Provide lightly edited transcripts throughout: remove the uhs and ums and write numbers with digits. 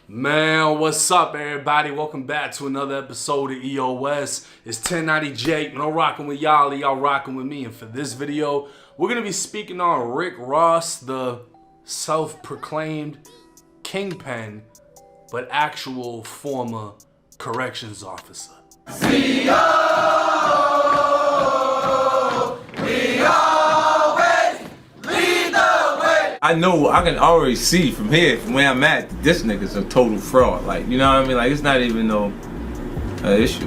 Man, what's up, everybody? Welcome back to another episode of EOS. It's 1090 Jake, and I'm rocking with y'all rocking with me. And for this video, we're going to be speaking on Rick Ross, the self-proclaimed kingpin, but actual former corrections officer. I know, I can already see from here, from where I'm at, this nigga's a total fraud. Like, you know what I mean? Like, it's not even no issue.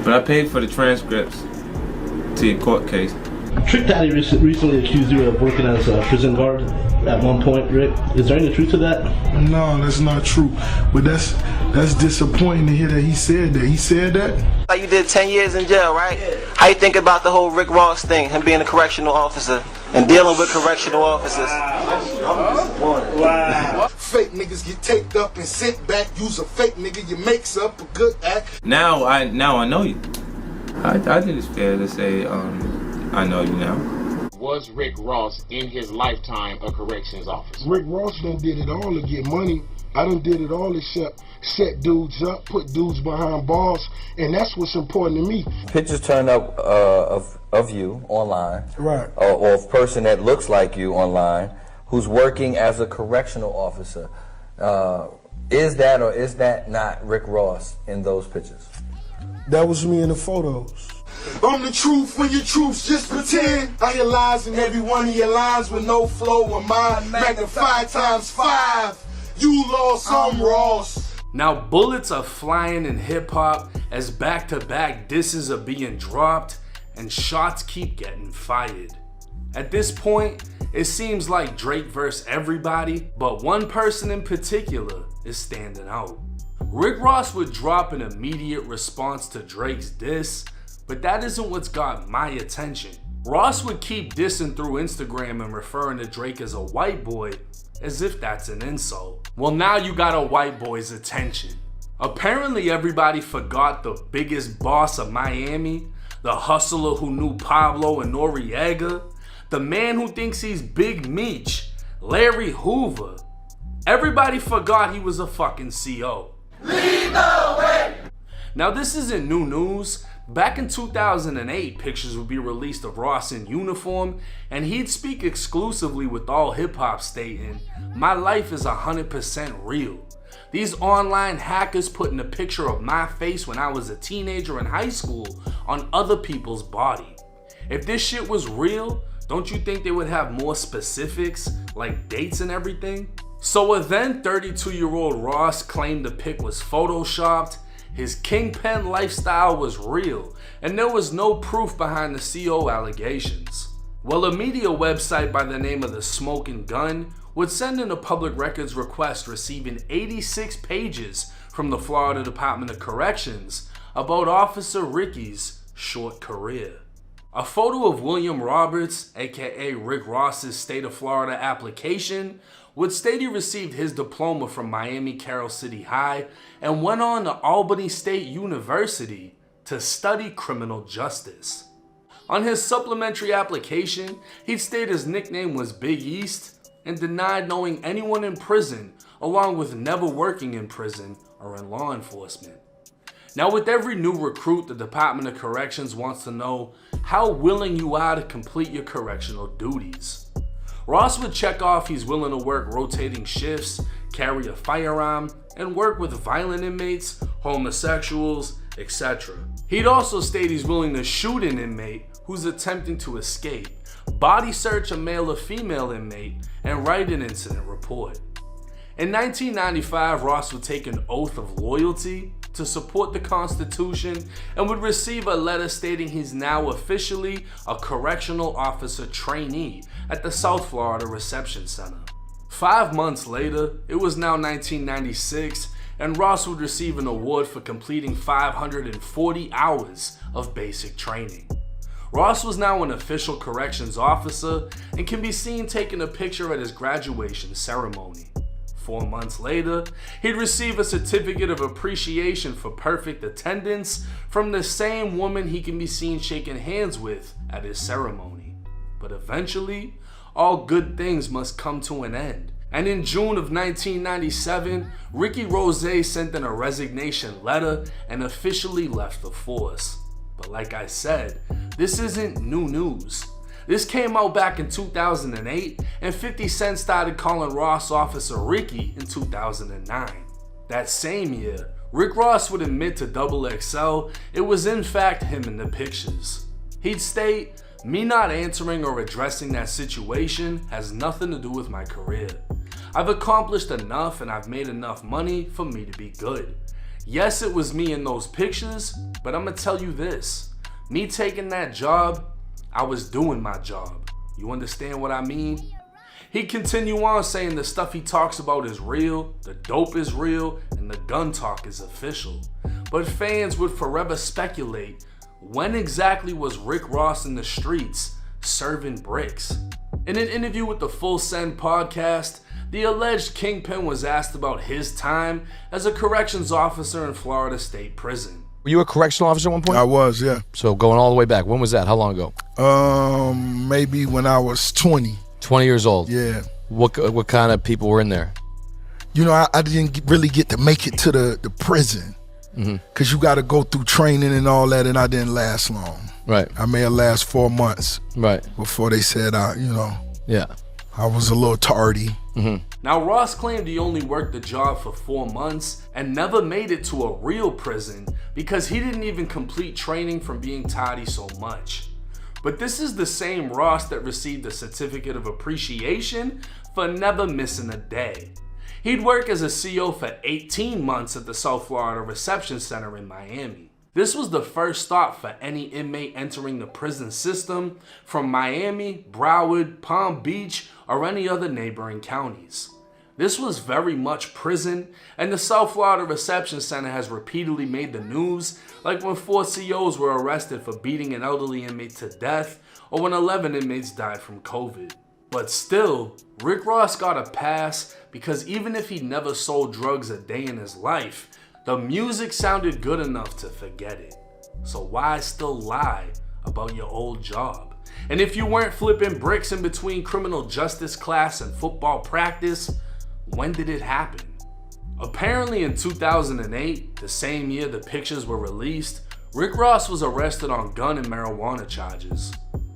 But I paid for the transcripts to your court case. Trick Daddy recently accused you of working as a prison guard at one point, Rick. Is there any truth to that? No, that's not true. But that's disappointing to hear that he said that. He said that? Like you did 10 years in jail, right? How you think about the whole Rick Ross thing, him being a correctional officer and dealing with correctional officers? Wow. Fake niggas get taped up and sent back. Use a fake nigga, you makes up a good act. Now I know you. I think it's fair to say, I know you now. Was Rick Ross in his lifetime a corrections officer? Rick Ross done did it all to get money. I done did it all except set dudes up, put dudes behind bars, and that's what's important to me. Pictures turn up of you online, right? Or a person that looks like you online who's working as a correctional officer. Is that or is that not Rick Ross in those pictures? That was me in the photos. I'm the truth when your truths just pretend. I hear lies in every one of your lines with no flow or mine. Magnified times 5. You lost, I'm Ross. Now, bullets are flying in hip-hop as back-to-back disses are being dropped and shots keep getting fired. At this point, it seems like Drake versus everybody, but one person in particular is standing out. Rick Ross would drop an immediate response to Drake's diss, but that isn't what's got my attention. Ross would keep dissing through Instagram and referring to Drake as a white boy, as if that's an insult. Well, now you got a white boy's attention. Apparently everybody forgot the biggest boss of Miami, the hustler who knew Pablo and Noriega, the man who thinks he's Big Meech, Larry Hoover. Everybody forgot he was a fucking CO. Lead the way. Now this isn't new news. Back in 2008, pictures would be released of Ross in uniform, and he'd speak exclusively with all hip-hop stating, "My life is 100% real. These online hackers putting a picture of my face when I was a teenager in high school on other people's body. If this shit was real, don't you think they would have more specifics, like dates and everything?" So a then 32-year-old Ross claimed the pic was photoshopped, his kingpin lifestyle was real, and there was no proof behind the CO allegations. Well, a media website by the name of The Smoking Gun would send in a public records request receiving 86 pages from the Florida Department of Corrections about Officer Ricky's short career. A photo of William Roberts, aka Rick Ross's state of Florida application, would state he received his diploma from Miami Carroll City High and went on to Albany State University to study criminal justice. On his supplementary application, he'd state his nickname was Big East and denied knowing anyone in prison, along with never working in prison or in law enforcement. Now, with every new recruit, the Department of Corrections wants to know how willing you are to complete your correctional duties. Ross would check off he's willing to work rotating shifts, carry a firearm, and work with violent inmates, homosexuals, etc. He'd also state he's willing to shoot an inmate who's attempting to escape, body search a male or female inmate, and write an incident report. In 1995, Ross would take an oath of loyalty to support the Constitution and would receive a letter stating he's now officially a correctional officer trainee at the South Florida Reception Center. 5 months later, it was now 1996, and Ross would receive an award for completing 540 hours of basic training. Ross was now an official corrections officer and can be seen taking a picture at his graduation ceremony. 4 months later, he'd receive a certificate of appreciation for perfect attendance from the same woman he can be seen shaking hands with at his ceremony. But eventually, all good things must come to an end, And in June of 1997, Ricky Rose sent in a resignation letter and officially left the force. But like I said, this isn't new news. This came out back in 2008, and 50 Cent started calling Ross Officer Ricky in 2009. That same year, Rick Ross would admit to XXL it was in fact him in the pictures. He'd state, "Me not answering or addressing that situation has nothing to do with my career. I've accomplished enough and I've made enough money for me to be good. Yes, it was me in those pictures, but I'ma tell you this. Me taking that job, I was doing my job. You understand what I mean?" He'd continue on saying the stuff he talks about is real, the dope is real, and the gun talk is official. But fans would forever speculate, when exactly was Rick Ross in the streets serving bricks? In an interview with the Full Send podcast, the alleged kingpin was asked about his time as a corrections officer in Florida State Prison. Were you a correctional officer at one point? I was, yeah. So going all the way back, when was that? How long ago? Maybe when I was 20. 20 years old? Yeah. What kind of people were in there? You know, I didn't really get to make it to the prison. Because you got to go through training and all that, and I didn't last long. Right. I may have lasted 4 months. Right. Before they said, yeah, I was a little tardy. Now, Ross claimed he only worked the job for 4 months and never made it to a real prison because he didn't even complete training from being tardy so much. But this is the same Ross that received a certificate of appreciation for never missing a day. He'd work as a CO for 18 months at the South Florida Reception Center in Miami. This was the first stop for any inmate entering the prison system from Miami, Broward, Palm Beach, or any other neighboring counties. This was very much prison, and the South Florida Reception Center has repeatedly made the news, like when 4 COs were arrested for beating an elderly inmate to death, or when 11 inmates died from COVID. But still, Rick Ross got a pass because even if he never sold drugs a day in his life, the music sounded good enough to forget it. So why still lie about your old job? And if you weren't flipping bricks in between criminal justice class and football practice, when did it happen? Apparently in 2008, the same year the pictures were released, Rick Ross was arrested on gun and marijuana charges.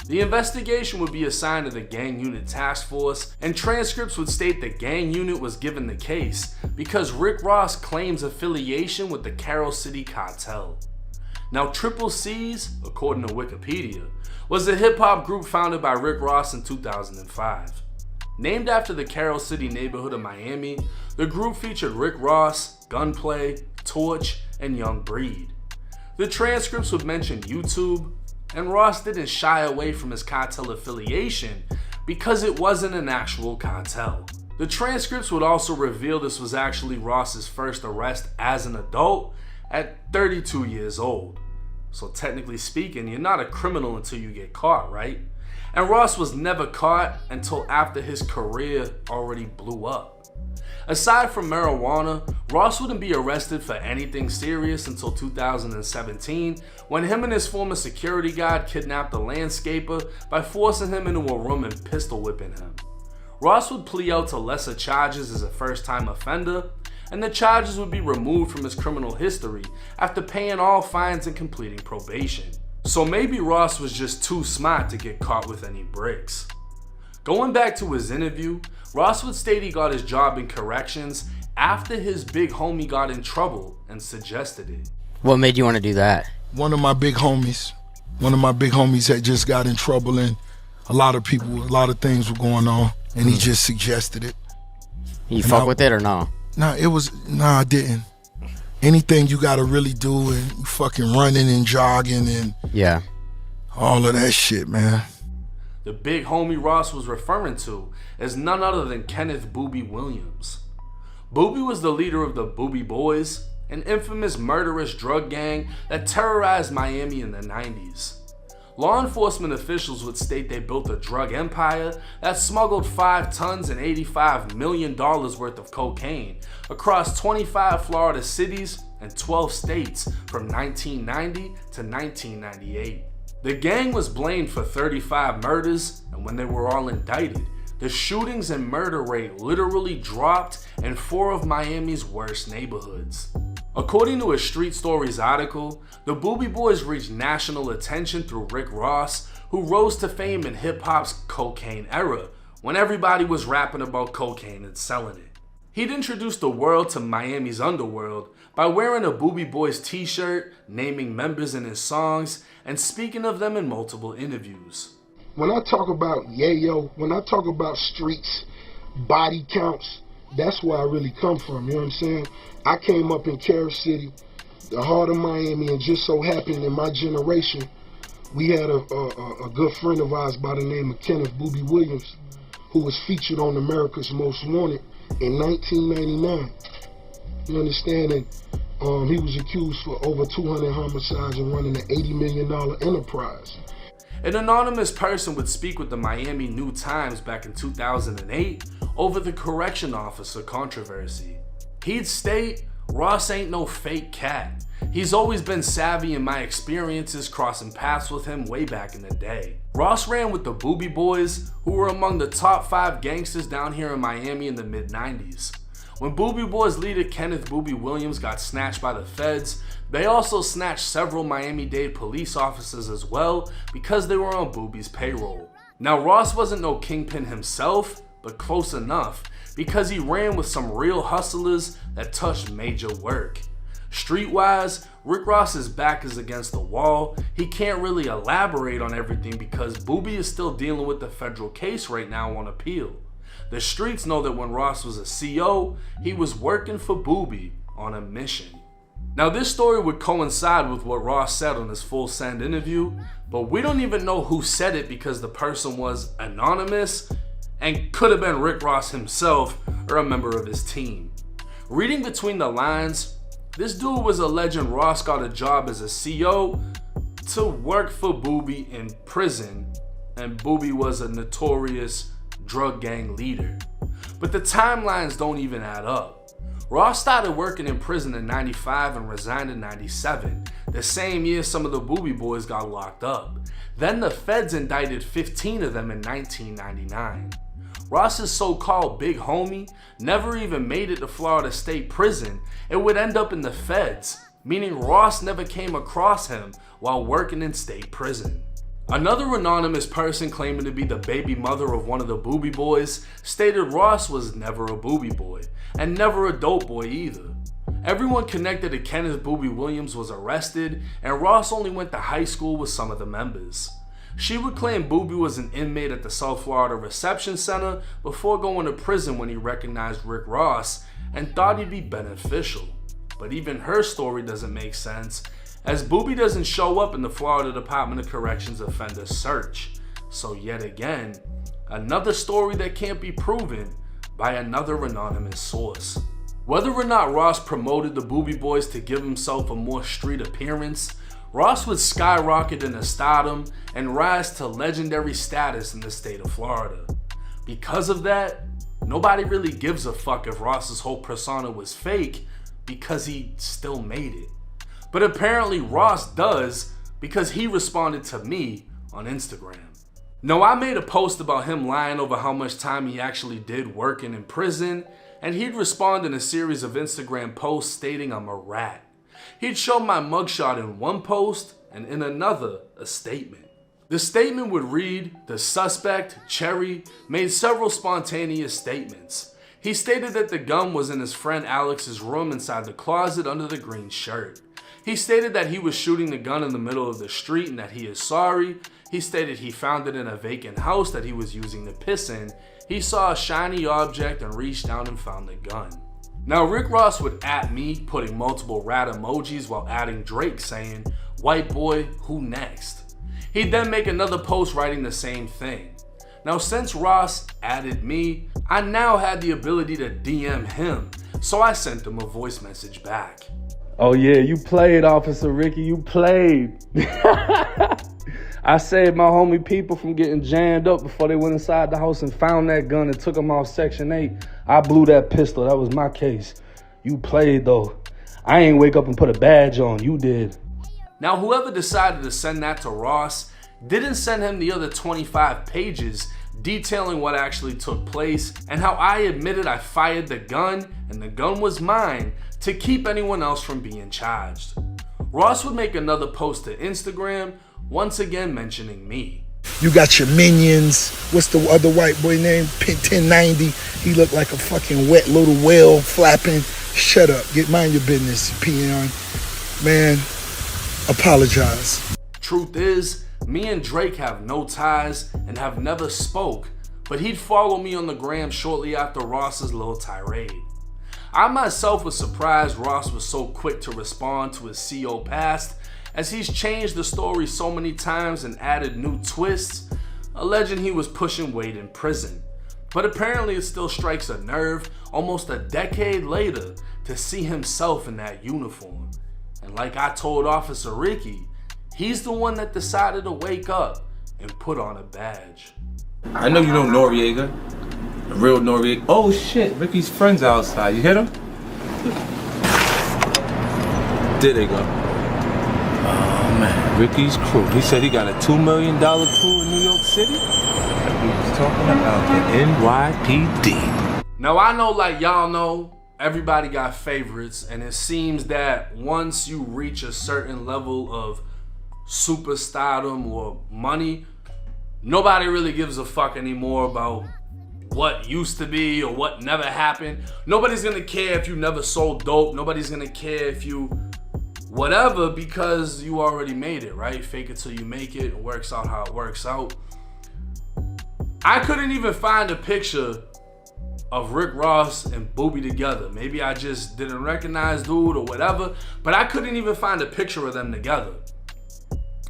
The investigation would be assigned to the Gang Unit Task Force, and transcripts would state the Gang Unit was given the case because Rick Ross claims affiliation with the Carol City Cartel. Now, Triple C's, according to Wikipedia, was a hip-hop group founded by Rick Ross in 2005. Named after the Carol City neighborhood of Miami, the group featured Rick Ross, Gunplay, Torch, and Young Breed. The transcripts would mention YouTube, and Ross didn't shy away from his cartel affiliation because it wasn't an actual cartel. The transcripts would also reveal this was actually Ross's first arrest as an adult at 32 years old. So technically speaking, you're not a criminal until you get caught, right? And Ross was never caught until after his career already blew up. Aside from marijuana, Ross wouldn't be arrested for anything serious until 2017, when him and his former security guard kidnapped a landscaper by forcing him into a room and pistol whipping him. Ross would plea out to lesser charges as a first-time offender, and the charges would be removed from his criminal history after paying all fines and completing probation. So maybe Ross was just too smart to get caught with any bricks. Going back to his interview, Ross would state he got his job in corrections after his big homie got in trouble and suggested it. What made you want to do that? One of my big homies had just got in trouble, and a lot of things were going on, and he just suggested it. You fuck with it or no? I didn't. Anything you gotta really do, and you fucking running and jogging and all of that shit, man. The big homie Ross was referring to is none other than Kenneth Booby Williams. Booby was the leader of the Booby Boys, an infamous murderous drug gang that terrorized Miami in the 90s. Law enforcement officials would state they built a drug empire that smuggled 5 tons and $85 million worth of cocaine across 25 Florida cities and 12 states from 1990 to 1998. The gang was blamed for 35 murders, and when they were all indicted, the shootings and murder rate literally dropped in 4 of Miami's worst neighborhoods. According to a Street Stories article, the Boobie Boys reached national attention through Rick Ross, who rose to fame in hip-hop's cocaine era, when everybody was rapping about cocaine and selling it. He'd introduced the world to Miami's underworld by wearing a Boobie Boys t-shirt, naming members in his songs, and speaking of them in multiple interviews. When I talk about yayo, when I talk about streets, body counts, that's where I really come from, you know what I'm saying? I came up in Carriage City, the heart of Miami, and just so happened in my generation, we had a good friend of ours by the name of Kenneth Boobie Williams, who was featured on America's Most Wanted in 1999. You understand? And he was accused for over 200 homicides and running an $80 million enterprise. An anonymous person would speak with the Miami New Times back in 2008 over the correction officer controversy. He'd state, "Ross ain't no fake cat. He's always been savvy in my experiences crossing paths with him way back in the day." Ross ran with the Boobie Boys, who were among the top 5 gangsters down here in Miami in the mid-90s. When Boobie Boys leader Kenneth Boobie Williams got snatched by the feds, they also snatched several Miami-Dade police officers as well because they were on Boobie's payroll. Now Ross wasn't no kingpin himself, but close enough, because he ran with some real hustlers that touched major work. Streetwise, Rick Ross's back is against the wall. He can't really elaborate on everything because Boobie is still dealing with the federal case right now on appeal. The streets know that when Ross was a CO, he was working for Boobie on a mission. Now this story would coincide with what Ross said on his Full Send interview, but we don't even know who said it because the person was anonymous and could have been Rick Ross himself or a member of his team. Reading between the lines, this dude was alleging Ross got a job as a CO to work for Boobie in prison, and Boobie was a notorious drug gang leader. But the timelines don't even add up. Ross started working in prison in 95 and resigned in 97, the same year some of the Boobie Boys got locked up. Then the feds indicted 15 of them in 1999. Ross's so-called big homie never even made it to Florida State Prison and would end up in the feds, meaning Ross never came across him while working in state prison. Another anonymous person claiming to be the baby mother of one of the Boobie Boys stated Ross was never a Boobie Boy, and never a dope boy either. Everyone connected to Kenneth Boobie Williams was arrested, and Ross only went to high school with some of the members. She would claim Boobie was an inmate at the South Florida Reception Center before going to prison when he recognized Rick Ross and thought he'd be beneficial. But even her story doesn't make sense, as Boobie doesn't show up in the Florida Department of Corrections offender search. So yet again, another story that can't be proven by another anonymous source. Whether or not Ross promoted the Boobie Boys to give himself a more street appearance, Ross would skyrocket into stardom and rise to legendary status in the state of Florida. Because of that, nobody really gives a fuck if Ross's whole persona was fake because he still made it. But apparently Ross does because he responded to me on Instagram. Now I made a post about him lying over how much time he actually did working in prison, and he'd respond in a series of Instagram posts stating I'm a rat. He'd show my mugshot in one post and in another a statement. The statement would read, the suspect, Cherry, made several spontaneous statements. He stated that the gun was in his friend Alex's room inside the closet under the green shirt. He stated that he was shooting the gun in the middle of the street and that he is sorry. He stated he found it in a vacant house that he was using to piss in. He saw a shiny object and reached down and found the gun. Now Rick Ross would @ me, putting multiple rat emojis while adding Drake saying, "White boy, who next?" He'd then make another post writing the same thing. Now since Ross added me, I now had the ability to DM him, so I sent him a voice message back. "Oh yeah, you played, Officer Ricky, you played." I saved my homie people from getting jammed up before they went inside the house and found that gun and took them off Section 8. I blew that pistol, that was my case. You played though. I ain't wake up and put a badge on, you did. Now whoever decided to send that to Ross didn't send him the other 25 pages detailing what actually took place and how I admitted I fired the gun and the gun was mine to keep anyone else from being charged. Ross would make another post to Instagram, once again mentioning me. You got your minions. What's the other white boy name? 1090. He looked like a fucking wet little whale flapping. Shut up. Mind your business, peon. Man, apologize. Truth is, me and Drake have no ties and have never spoke, but he'd follow me on the gram shortly after Ross's little tirade. I myself was surprised Ross was so quick to respond to his CO past, as he's changed the story so many times and added new twists, alleging he was pushing weight in prison. But apparently it still strikes a nerve almost a decade later to see himself in that uniform. And like I told Officer Ricky, he's the one that decided to wake up and put on a badge. I know you know Noriega. A real Noriega. Oh shit, Ricky's friends outside. You hit him? There they go. Oh man, Ricky's crew. He said he got a $2 million crew in New York City. We was talking about the NYPD. Now I know, like y'all know, everybody got favorites, and it seems that once you reach a certain level of superstardom or money, nobody really gives a fuck anymore about what used to be or what never happened. Nobody's gonna care if you never sold dope. Nobody's gonna care if you whatever, because you already made it, right? Fake it till you make it. It works out how it works out. I couldn't even find a picture of Rick Ross and Booby together. Maybe I just didn't recognize dude or whatever, but I couldn't even find a picture of them together.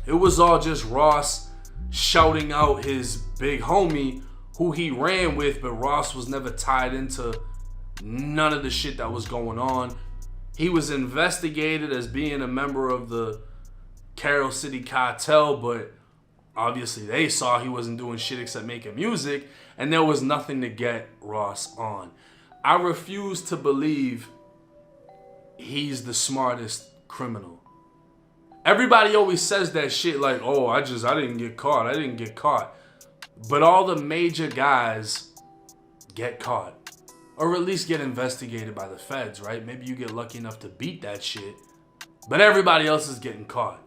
It was all just Ross shouting out his big homie who he ran with, but Ross was never tied into none of the shit that was going on. He was investigated as being a member of the Carroll City Cartel, but obviously they saw he wasn't doing shit except making music, and there was nothing to get Ross on. I refuse to believe he's the smartest criminal. Everybody always says that shit like, oh, I didn't get caught. But all the major guys get caught. Or at least get investigated by the feds, right? Maybe you get lucky enough to beat that shit. But everybody else is getting caught.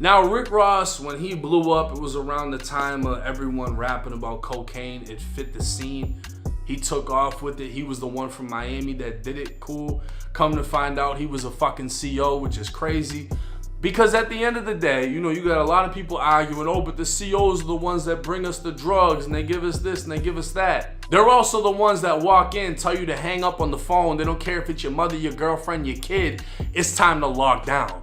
Now, Rick Ross, when he blew up, it was around the time of everyone rapping about cocaine. It fit the scene. He took off with it. He was the one from Miami that did it. Cool. Come to find out, he was a fucking CO, which is crazy. Because at the end of the day, you know, you got a lot of people arguing, oh, but the COs are the ones that bring us the drugs and they give us this and they give us that. They're also the ones that walk in, tell you to hang up on the phone. They don't care if it's your mother, your girlfriend, your kid. It's time to lock down.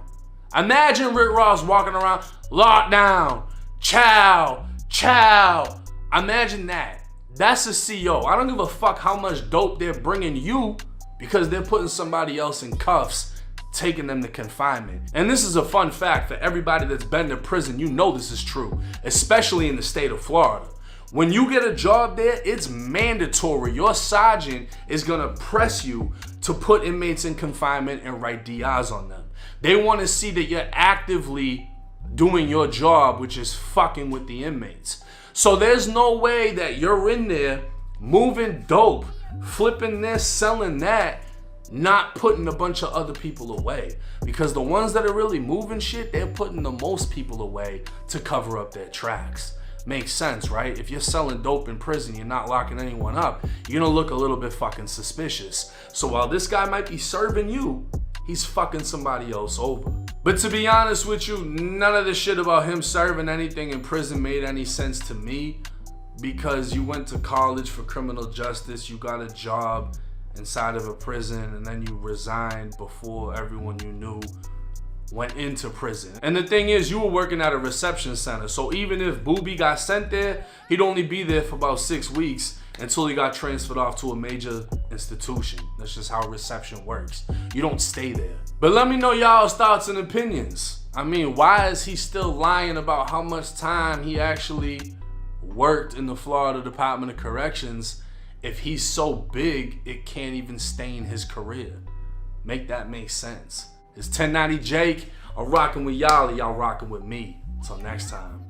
Imagine Rick Ross walking around, lock down, chow, chow. Imagine that. That's a CO. I don't give a fuck how much dope they're bringing you because they're putting somebody else in cuffs, taking them to confinement. And this is a fun fact for everybody that's been to prison. You know this is true, especially in the state of Florida. When you get a job there, it's mandatory. Your sergeant is gonna press you to put inmates in confinement and write DIs on them. They wanna see that you're actively doing your job, which is fucking with the inmates. So there's no way that you're in there moving dope, flipping this, selling that, not putting a bunch of other people away. Because the ones that are really moving shit, they're putting the most people away to cover up their tracks. Makes sense, right? If you're selling dope in prison, you're not locking anyone up, you're gonna look a little bit fucking suspicious. So while this guy might be serving you, he's fucking somebody else over. But to be honest with you, none of the shit about him serving anything in prison made any sense to me, because you went to college for criminal justice, you got a job inside of a prison, and then you resigned before everyone you knew went into prison. And the thing is, you were working at a reception center, so even if Booby got sent there, he'd only be there for about 6 weeks until he got transferred off to a major institution. That's just how reception works. You don't stay there. But let me know y'all's thoughts and opinions. I mean, why is he still lying about how much time he actually worked in the Florida Department of Corrections if he's so big it can't even stain his career? Make that make sense. It's 1090 Jake. I'm rocking with y'all, and y'all rocking with me. Until next time.